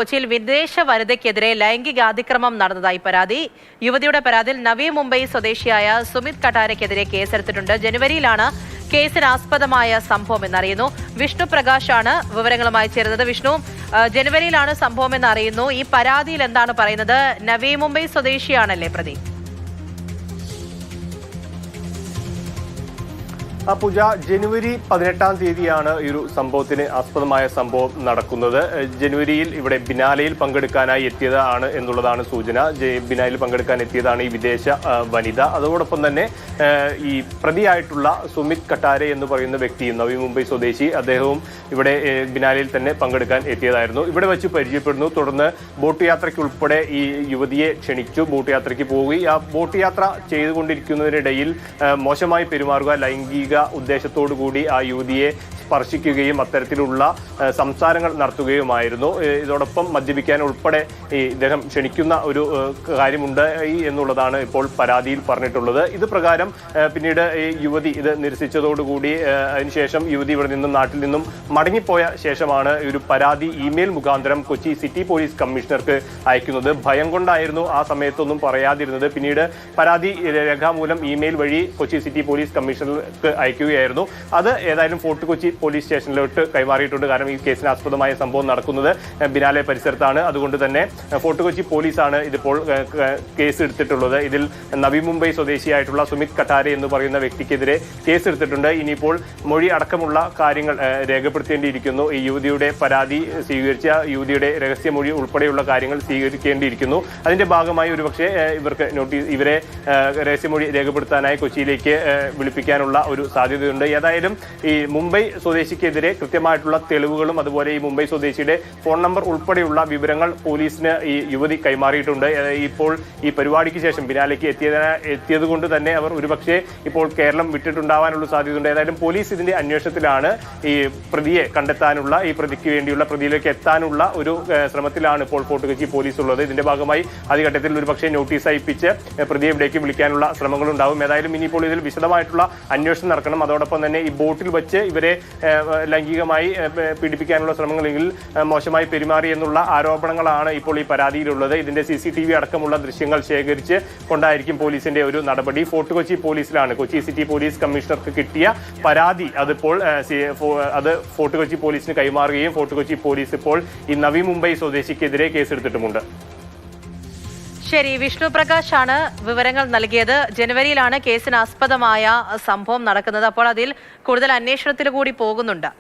കൊച്ചിയിൽ വിദേശ വനിതയ്ക്കെതിരെ ലൈംഗികാതിക്രമം നടന്നതായി പരാതി. യുവതിയുടെ പരാതിയിൽ നവി മുംബൈ സ്വദേശിയായ സുമിത് കട്ടാരയ്ക്കെതിരെ കേസെടുത്തിട്ടുണ്ട്. ജനുവരിയിലാണ് കേസിനാസ്പദമായ സംഭവം എന്നറിയുന്നു. വിഷ്ണു പ്രകാശാണ് വിവരങ്ങളുമായി ചേരുന്നത്. വിഷ്ണു, ജനുവരിയിലാണ് സംഭവം എന്നറിയുന്നു. ഈ പരാതിയിൽ എന്താണ് പറയുന്നത്? നവി മുംബൈ സ്വദേശിയാണല്ലേ പ്രതി? പൂജ, ജനുവരി 18-ാം തീയതിയാണ് ഈ ഒരു സംഭവത്തിന് ആസ്പദമായ സംഭവം നടക്കുന്നത്. ജനുവരിയിൽ ഇവിടെ ബിനാലയിൽ പങ്കെടുക്കാനായി എത്തിയതാണ് എന്നുള്ളതാണ് സൂചന. ബിനാലയിൽ പങ്കെടുക്കാൻ എത്തിയതാണ് ഈ വിദേശ വനിത. അതോടൊപ്പം തന്നെ ഈ പ്രതിയായിട്ടുള്ള സുമിത് കട്ടാരെ എന്ന് പറയുന്ന വ്യക്തി, നവി മുംബൈ സ്വദേശി, അദ്ദേഹവും ഇവിടെ ബിനാലയിൽ തന്നെ പങ്കെടുക്കാൻ എത്തിയതായിരുന്നു. ഇവിടെ വെച്ച് പരിചയപ്പെടുന്നു. തുടർന്ന് ബോട്ട് യാത്രയ്ക്ക് ഉൾപ്പെടെ ഈ യുവതിയെ ക്ഷണിച്ചു. ബോട്ട് യാത്രയ്ക്ക് പോവുകയും ആ ബോട്ട് യാത്ര ചെയ്തുകൊണ്ടിരിക്കുന്നതിനിടയിൽ മോശമായി പെരുമാറുക, ലൈംഗിക ഉദ്ദേശത്തോടു കൂടി ആ യുവതിയെ സ്പർശിക്കുകയും അത്തരത്തിലുള്ള സംസാരങ്ങൾ നടത്തുകയുമായിരുന്നു. ഇതോടൊപ്പം മദ്യപിക്കാൻ ഉൾപ്പെടെ ഇദ്ദേഹം ക്ഷണിക്കുന്ന ഒരു കാര്യമുണ്ട് എന്നുള്ളതാണ് ഇപ്പോൾ പരാതിയിൽ പറഞ്ഞിട്ടുള്ളത്. ഇത് പ്രകാരം പിന്നീട് ഈ യുവതി ഇത് നിരസിച്ചതോടുകൂടി അതിനുശേഷം യുവതി ഇവിടെ നിന്നും നാട്ടിൽ നിന്നും മടങ്ങിപ്പോയ ശേഷമാണ് ഒരു പരാതി ഇമെയിൽ മുഖാന്തരം കൊച്ചി സിറ്റി പോലീസ് കമ്മീഷണർക്ക് അയക്കുന്നത്. ഭയം കൊണ്ടായിരുന്നു ആ സമയത്തൊന്നും പറയാതിരുന്നത്. പിന്നീട് പരാതി രേഖാമൂലം ഇമെയിൽ വഴി കൊച്ചി സിറ്റി പോലീസ് കമ്മീഷണർക്ക് അയക്കുകയായിരുന്നു. അത് ഏതായാലും ഫോർട്ട് കൊച്ചി പോലീസ് സ്റ്റേഷനിലോട്ട് കൈമാറിയിട്ടുണ്ട്. കാരണം ഈ കേസിനാസ്പദമായ സംഭവം നടക്കുന്നത് ബിനാലെ പരിസരത്താണ്. അതുകൊണ്ട് തന്നെ ഫോർട്ട് കൊച്ചി പോലീസാണ് ഇതിപ്പോൾ കേസ് എടുത്തിട്ടുള്ളത്. ഇതിൽ നവി മുംബൈ സ്വദേശിയായിട്ടുള്ള സുമിത് കട്ടാരെ എന്ന് പറയുന്ന വ്യക്തിക്കെതിരെ കേസ് എടുത്തിട്ടുണ്ട്. ഇനിയിപ്പോൾ മൊഴി അടക്കമുള്ള കാര്യങ്ങൾ രേഖപ്പെടുത്തേണ്ടിയിരിക്കുന്നു. ഈ യുവതിയുടെ പരാതി സ്വീകരിച്ച യുവതിയുടെ രഹസ്യമൊഴി ഉൾപ്പെടെയുള്ള കാര്യങ്ങൾ സ്വീകരിക്കേണ്ടിയിരിക്കുന്നു. അതിന്റെ ഭാഗമായി ഒരുപക്ഷെ ഇവരെ രഹസ്യമൊഴി രേഖപ്പെടുത്താനായി കൊച്ചിയിലേക്ക് വിളിപ്പിക്കാനുള്ള ഒരു സാധ്യതയുണ്ട്. ഏതായാലും ഈ മുംബൈ സ്വദേശിക്കെതിരെ കൃത്യമായിട്ടുള്ള തെളിവുകളും അതുപോലെ ഈ മുംബൈ സ്വദേശിയുടെ ഫോൺ നമ്പർ ഉൾപ്പെടെയുള്ള വിവരങ്ങൾ പോലീസിന് ഈ യുവതി കൈമാറിയിട്ടുണ്ട്. ഇപ്പോൾ ഈ പരിപാടിക്ക് ശേഷം ബിനാലേക്ക് എത്തിയത് കൊണ്ട് തന്നെ അവർ ഒരുപക്ഷെ ഇപ്പോൾ കേരളം വിട്ടിട്ടുണ്ടാവാനുള്ള സാധ്യതയുണ്ട്. ഏതായാലും പോലീസ് ഇതിന്റെ അന്വേഷണത്തിലാണ്. ഈ പ്രതിയെ കണ്ടെത്താനുള്ള, ഈ പ്രതിക്ക് വേണ്ടിയുള്ള, പ്രതിയിലേക്ക് എത്താനുള്ള ഒരു ശ്രമത്തിലാണ് ഇപ്പോൾ ഫോർട്ട് കൊച്ചി പോലീസ് ഉള്ളത്. ഇതിന്റെ ഭാഗമായി ആദ്യഘട്ടത്തിൽ ഒരുപക്ഷെ നോട്ടീസ് അയപ്പിച്ച് പ്രതിയെ ഇവിടേക്ക് വിളിക്കാനുള്ള ശ്രമങ്ങളുണ്ടാവും. ഏതായാലും ഇനിയിപ്പോൾ ഇതിൽ വിശദമായിട്ടുള്ള അന്വേഷണം നടക്കണം. അതോടൊപ്പം തന്നെ ഈ ബോട്ടിൽ വെച്ച് ഇവരെ ലൈംഗികമായി പീഡിപ്പിക്കാനുള്ള ശ്രമങ്ങളെങ്കിൽ മോശമായി പെരുമാറി എന്നുള്ള ആരോപണങ്ങളാണ് ഇപ്പോൾ ഈ പരാതിയിലുള്ളത്. ഇതിന്റെ CCTV അടക്കമുള്ള ദൃശ്യങ്ങൾ ശേഖരിച്ച് കൊണ്ടായിരിക്കും പോലീസിന്റെ ഒരു നടപടി. ഫോർട്ട് കൊച്ചി പോലീസിലാണ്, കൊച്ചി സിറ്റി പോലീസ് കമ്മീഷണർക്ക് കിട്ടിയ പരാതി അതിപ്പോൾ അത് ഫോർട്ട് കൊച്ചി പോലീസിന് കൈമാറുകയും ഫോർട്ട് കൊച്ചി പോലീസ് ഇപ്പോൾ ഈ നവി മുംബൈ സ്വദേശിക്കെതിരെ കേസെടുത്തിട്ടുമുണ്ട്. ശരി, വിഷ്ണു പ്രകാശാണ് വിവരങ്ങൾ നൽകിയത്. ജനുവരിയിലാണ് കേസിനാസ്പദമായ സംഭവം നടക്കുന്നത്. അപ്പോൾ അതിൽ കൂടുതൽ അന്വേഷണത്തിൽ കൂടി പോകുന്നുണ്ട്.